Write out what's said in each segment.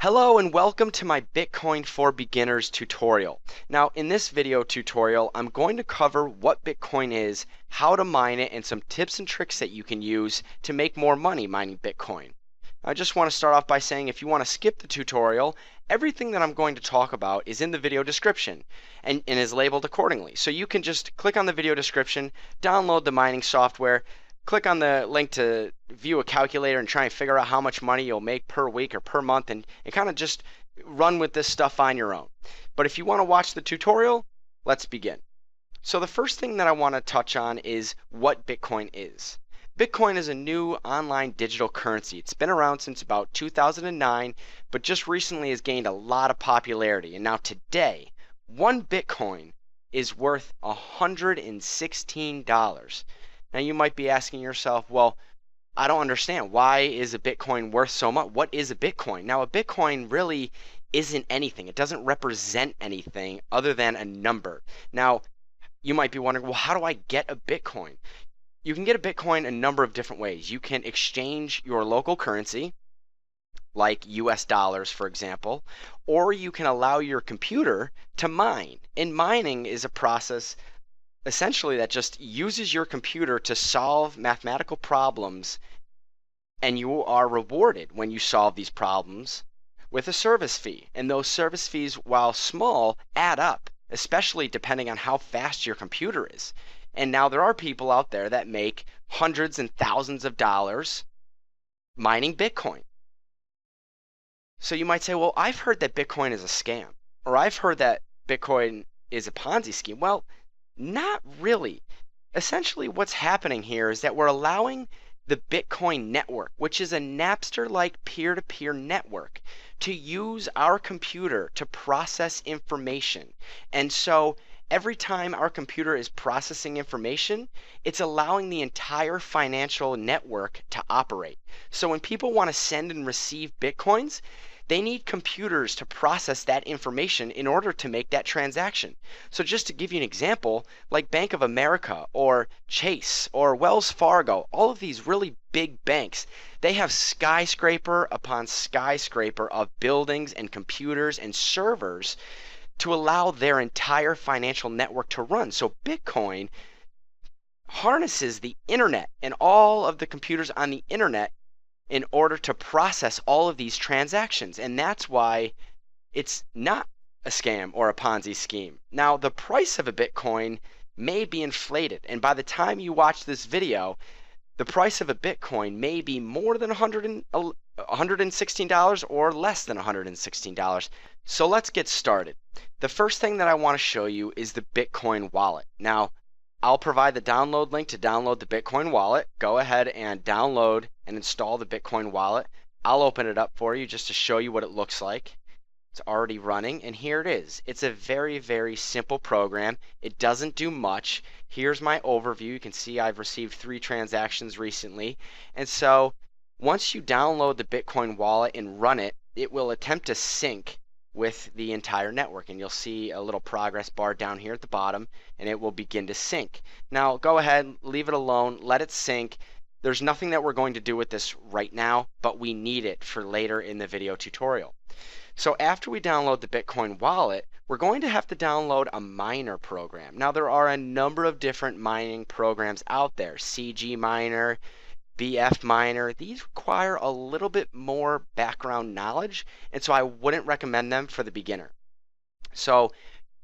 Hello and welcome to my Bitcoin for Beginners tutorial. Now in this video tutorial I'm going to cover what Bitcoin is, how to mine it, and some tips and tricks that you can use to make more money mining Bitcoin. I just want to start off by saying if you want to skip the tutorial, everything that I'm going to talk about is in the video description and is labeled accordingly. So you can just click on the video description, download the mining software, click on the link to view a calculator and try and figure out how much money you'll make per week or per month and kind of just run with this stuff on your own. But if you want to watch the tutorial, let's begin. So the first thing that I want to touch on is what Bitcoin is. Bitcoin is a new online digital currency. It's been around since about 2009, but just recently has gained a lot of popularity. And now today, one Bitcoin is worth $116. Now you might be asking yourself, well, I don't understand. Why is a Bitcoin worth so much? What is a Bitcoin? Now a Bitcoin really isn't anything. It doesn't represent anything other than a number. Now you might be wondering, well, how do I get a Bitcoin? You can get a Bitcoin a number of different ways. You can exchange your local currency, like US dollars, for example, or you can allow your computer to mine. And mining is a process essentially that just uses your computer to solve mathematical problems, and you are rewarded when you solve these problems with a service fee. And those service fees, while small, add up, especially depending on how fast your computer is. And now there are people out there that make hundreds and thousands of dollars mining Bitcoin. So you might say, well, I've heard that Bitcoin is a scam, or I've heard that Bitcoin is a Ponzi scheme. Well, not really. Essentially what's happening here is that we're allowing the Bitcoin network, which is a Napster-like peer-to-peer network, to use our computer to process information. And so every time our computer is processing information, it's allowing the entire financial network to operate. So when people want to send and receive Bitcoins, they need computers to process that information in order to make that transaction. So just to give you an example, like Bank of America or Chase or Wells Fargo, all of these really big banks, they have skyscraper upon skyscraper of buildings and computers and servers to allow their entire financial network to run. So Bitcoin harnesses the internet and all of the computers on the internet in order to process all of these transactions. And that's why it's not a scam or a Ponzi scheme. Now, the price of a Bitcoin may be inflated, and by the time you watch this video, the price of a Bitcoin may be more than $116 or less than $116. So let's get started. The first thing that I want to show you is the Bitcoin wallet. Now, I'll provide the download link to download the Bitcoin wallet. Go ahead and download and install the Bitcoin wallet. I'll open it up for you just to show you what it looks like. It's already running, and here it is. It's a very, very simple program. It doesn't do much. Here's my overview. You can see I've received 3 transactions recently. And so once you download the Bitcoin wallet and run it, it will attempt to sync with the entire network, and you'll see a little progress bar down here at the bottom, and it will begin to sync. Now go ahead, leave it alone, let it sync. There's nothing that we're going to do with this right now, but we need it for later in the video tutorial. So after we download the Bitcoin wallet, we're going to have to download a miner program. Now there are a number of different mining programs out there, CG Miner, BF Miner. These require a little bit more background knowledge, and so I wouldn't recommend them for the beginner. So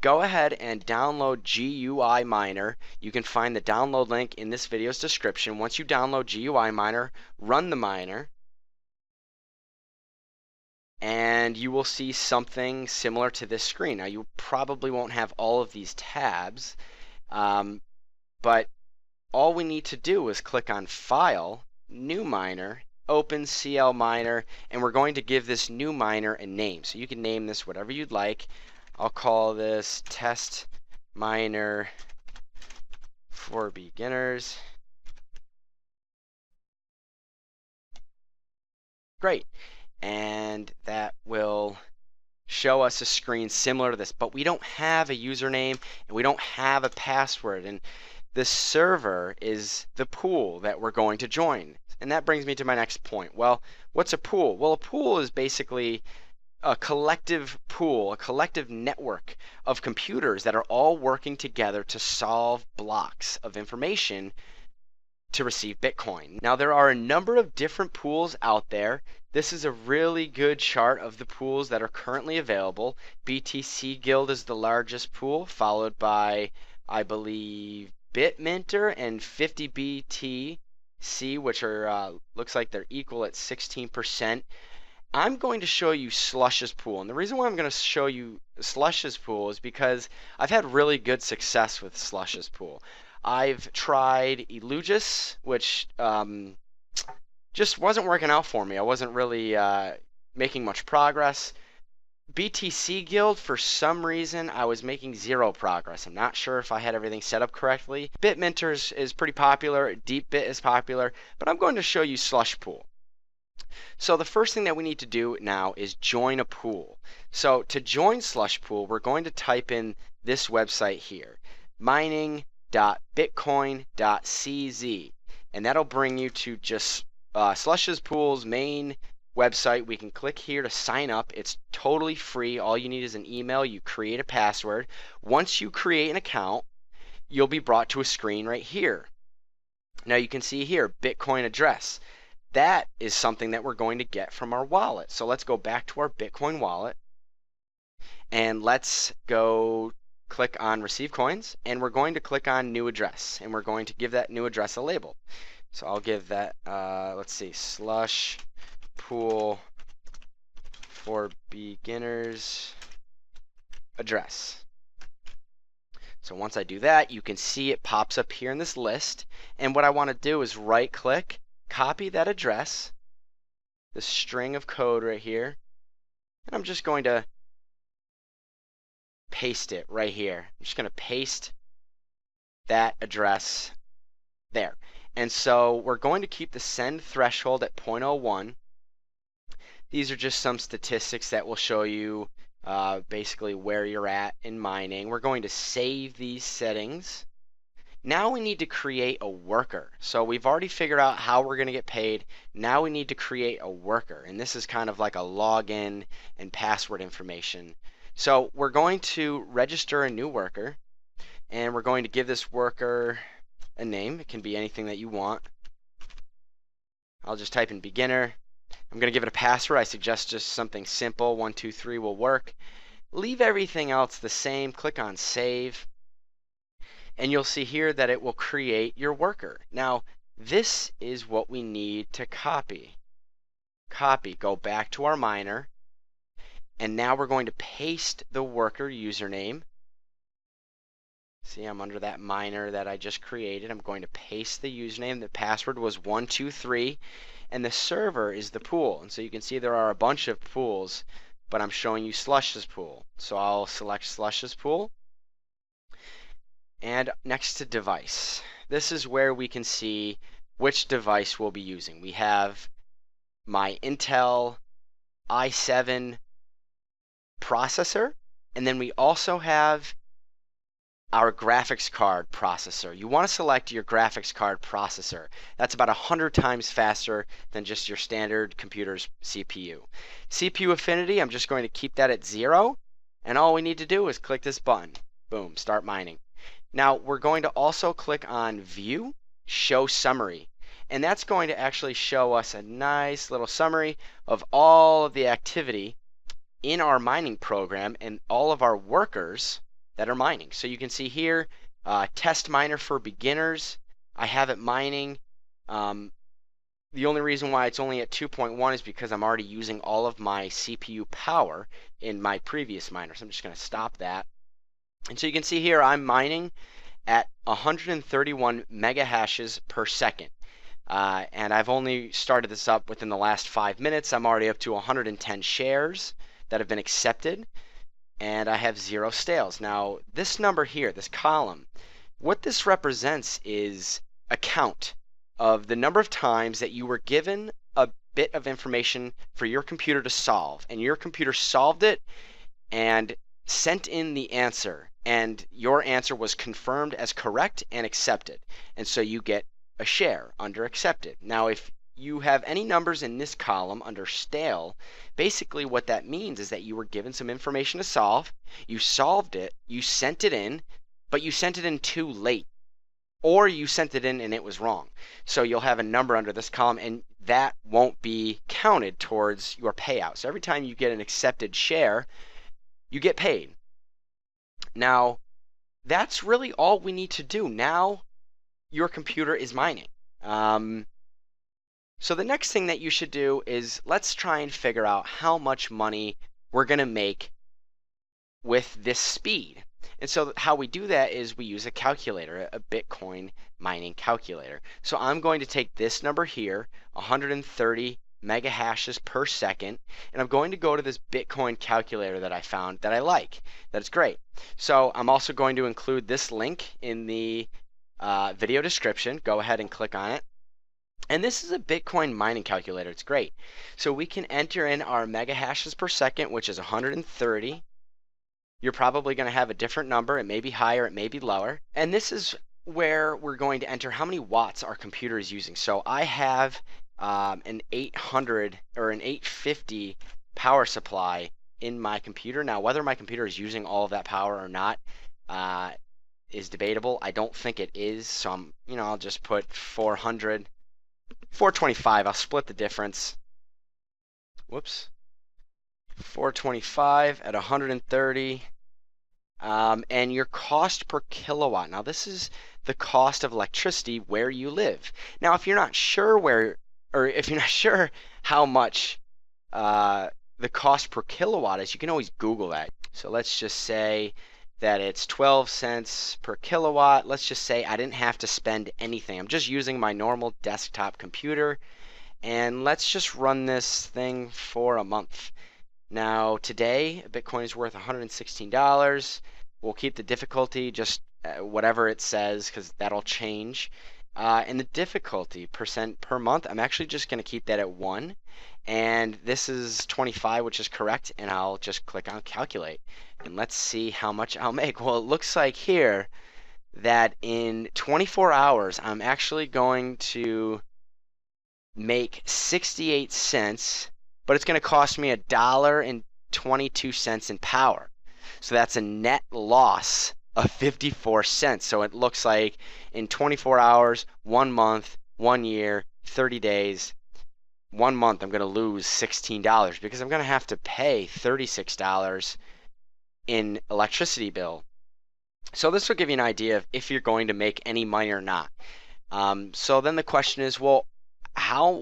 go ahead and download GUI Miner. You can find the download link in this video's description. Once you download GUI Miner, run the miner, and you will see something similar to this screen. Now you probably won't have all of these tabs, but all we need to do is click on File, New Miner, Open CL Miner, and we're going to give this new miner a name. So you can name this whatever you'd like. I'll call this Test Miner for Beginners. Great. And that will show us a screen similar to this, but we don't have a username and we don't have a password, and the server is the pool that we're going to join. And that brings me to my next point. Well, what's a pool? Well, a pool is basically a collective pool, a collective network of computers that are all working together to solve blocks of information to receive Bitcoin. Now, there are a number of different pools out there. This is a really good chart of the pools that are currently available. BTC Guild is the largest pool, followed by, I believe, Bitminter and 50BTC, which are looks like they're equal at 16%. I'm going to show you Slush's pool, and the reason why I'm going to show you Slush's pool is because I've had really good success with Slush's pool. I've tried Elugis, which just wasn't working out for me. I wasn't really making much progress. BTC Guild, for some reason, I was making zero progress. I'm not sure if I had everything set up correctly. Bitminter is pretty popular. DeepBit is popular, but I'm going to show you Slush Pool. So the first thing that we need to do now is join a pool. So to join Slush Pool, we're going to type in this website here, mining.bitcoin.cz, and that'll bring you to just Slush's Pool's main website. We can click here to sign up. It's totally free. All you need is an email. You create a password. Once you create an account, you'll be brought to a screen right here. Now you can see here, Bitcoin address. That is something that we're going to get from our wallet. So let's go back to our Bitcoin wallet and let's go click on receive coins, and we're going to click on new address, and we're going to give that new address a label. So I'll give that, let's see, Slush Pool for beginners address. So once I do that, you can see it pops up here in this list, and what I want to do is right click, copy that address, the string of code right here, and I'm just going to paste it right here. I'm just going to paste that address there. And so we're going to keep the send threshold at 0.01. These are just some statistics that will show you basically where you're at in mining. We're going to save these settings. Now we need to create a worker. So we've already figured out how we're going to get paid. Now we need to create a worker. And this is kind of like a login and password information. So we're going to register a new worker, and we're going to give this worker a name. It can be anything that you want. I'll just type in beginner. I'm going to give it a password. I suggest just something simple. 123 will work. Leave everything else the same. Click on save. And you'll see here that it will create your worker. Now, this is what we need to copy. Copy. Go back to our miner. And now we're going to paste the worker username. See, I'm under that miner that I just created. I'm going to paste the username. The password was 123, and the server is the pool. And so you can see there are a bunch of pools, but I'm showing you Slush's pool. So I'll select Slush's pool. And next to device, this is where we can see which device we'll be using. We have my Intel i7 processor, and then we also have our graphics card processor. You want to select your graphics card processor. That's about 100 times faster than just your standard computer's CPU. CPU affinity, I'm just going to keep that at 0, and all we need to do is click this button. Boom, start mining. Now we're going to also click on View, Show Summary, and that's going to actually show us a nice little summary of all of the activity in our mining program and all of our workers that are mining. So you can see here, test miner for beginners. I have it mining. The only reason why it's only at 2.1 is because I'm already using all of my CPU power in my previous miner. So I'm just going to stop that. And so you can see here I'm mining at 131 mega hashes per second. And I've only started this up within the last 5 minutes. I'm already up to 110 shares that have been accepted, and I have 0 stales. Now this number here, this column, what this represents is a count of the number of times that you were given a bit of information for your computer to solve, and your computer solved it and sent in the answer, and your answer was confirmed as correct and accepted, and so you get a share under accepted. Now if you have any numbers in this column under stale, basically what that means is that you were given some information to solve, you solved it, you sent it in, but you sent it in too late, or you sent it in and it was wrong. So you'll have a number under this column, and that won't be counted towards your payout. So every time you get an accepted share, you get paid. Now, that's really all we need to do. Now, your computer is mining. So the next thing that you should do is let's try and figure out how much money we're going to make with this speed. And so how we do that is we use a calculator, a Bitcoin mining calculator. So I'm going to take this number here, 130 mega hashes per second, and I'm going to go to this Bitcoin calculator that I found that I like. That's great. So I'm also going to include this link in the video description. Go ahead and click on it. And this is a Bitcoin mining calculator. It's great. So we can enter in our mega hashes per second, which is 130. You're probably going to have a different number. It may be higher, it may be lower. And this is where we're going to enter how many watts our computer is using. So I have an 800 or an 850 power supply in my computer. Now, whether my computer is using all of that power or not is debatable. I don't think it is. So I'll just put 425. I'll split the difference. Whoops. 425 at 130. And your cost per kilowatt. Now, this is the cost of electricity where you live. Now, if you're not sure if you're not sure how much the cost per kilowatt is, you can always Google that. So let's just say that it's 12 cents per kilowatt. Let's just say I didn't have to spend anything. I'm just using my normal desktop computer. And let's just run this thing for a month. Now, today, Bitcoin is worth $116. We'll keep the difficulty just whatever it says, because that'll change. And the difficulty percent per month, I'm actually just going to keep that at 1. And this is 25, which is correct. And I'll just click on calculate. And let's see how much I'll make. Well, it looks like here that in 24 hours, I'm actually going to make 68 cents. But it's going to cost me $1.22 in power. So that's a net loss of 54 cents. So it looks like in 24 hours, 1 month, 1 year, 30 days, 1 month, I'm going to lose $16 because I'm going to have to pay $36 in electricity bill. So this will give you an idea of if you're going to make any money or not. So then the question is, well,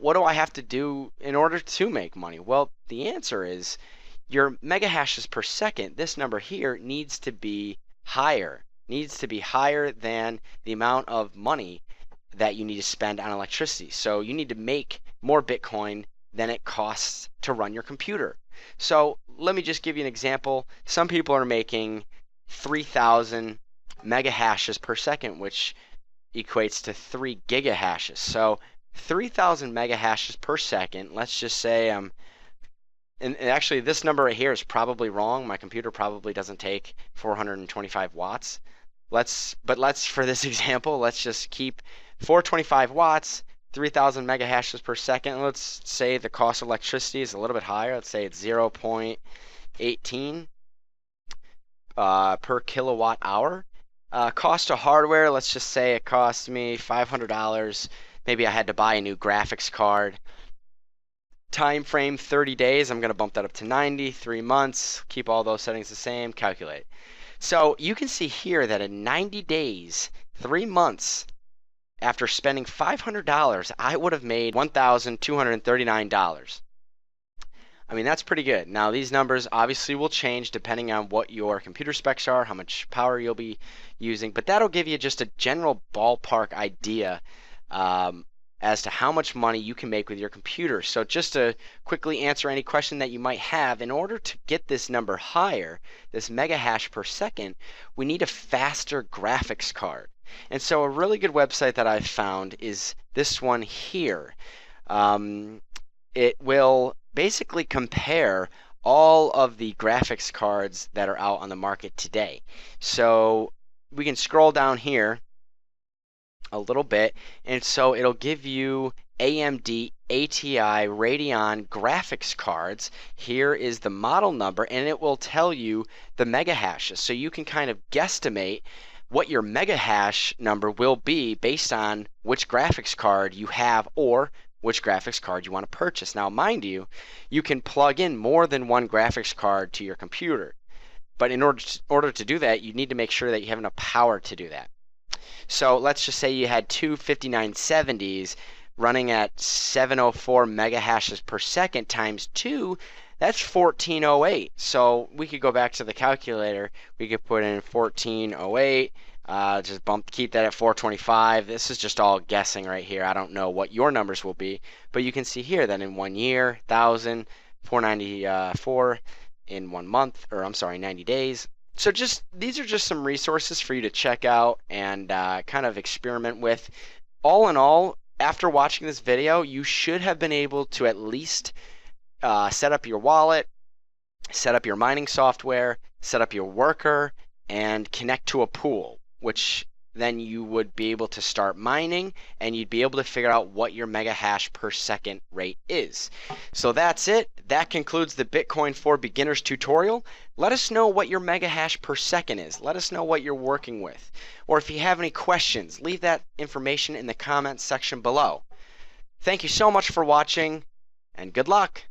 what do I have to do in order to make money? Well, the answer is your mega hashes per second, this number here needs to be higher. Needs to be higher than the amount of money that you need to spend on electricity. So you need to make more Bitcoin than it costs to run your computer. So let me just give you an example. Some people are making 3,000 mega hashes per second, which equates to 3 gigahashes. So 3,000 mega hashes per second. Let's just say and actually this number right here is probably wrong. My computer probably doesn't take 425 watts. For this example, let's just keep 425 watts, 3,000 mega hashes per second. Let's say the cost of electricity is a little bit higher. Let's say it's 0.18 per kilowatt hour. Cost of hardware, let's just say it cost me $500. Maybe I had to buy a new graphics card. Time frame 30 days. I'm going to bump that up to 90, 3 months. Keep all those settings the same. Calculate. So you can see here that in 90 days, 3 months, after spending $500, I would have made $1,239. I mean, that's pretty good. Now, these numbers obviously will change depending on what your computer specs are, how much power you'll be using, but that'll give you just a general ballpark idea as to how much money you can make with your computer. So just to quickly answer any question that you might have, in order to get this number higher, this mega hash per second, we need a faster graphics card. And so a really good website that I've found is this one here. It will basically compare all of the graphics cards that are out on the market today. So we can scroll down here a little bit, and so it'll give you AMD ATI Radeon graphics cards. Here is the model number, and it will tell you the mega hashes. So you can kind of guesstimate what your mega hash number will be based on which graphics card you have or which graphics card you want to purchase. Now, mind you, you can plug in more than one graphics card to your computer. But in order to do that, you need to make sure that you have enough power to do that. So let's just say you had two 5970s running at 704 mega hashes per second times 2, that's 1408. So we could go back to the calculator. We could put in 1408, just keep that at 425. This is just all guessing right here. I don't know what your numbers will be, but you can see here that in 1 year, 1,000, 494 in 1 month, or I'm sorry, 90 days. So these are just some resources for you to check out and kind of experiment with. All in all, after watching this video, you should have been able to at least set up your wallet, set up your mining software, set up your worker, and connect to a pool, which then you would be able to start mining and you'd be able to figure out what your mega hash per second rate is. So that's it. That concludes the Bitcoin for Beginners tutorial. Let us know what your mega hash per second is. Let us know what you're working with. Or if you have any questions, leave that information in the comments section below. Thank you so much for watching, and good luck.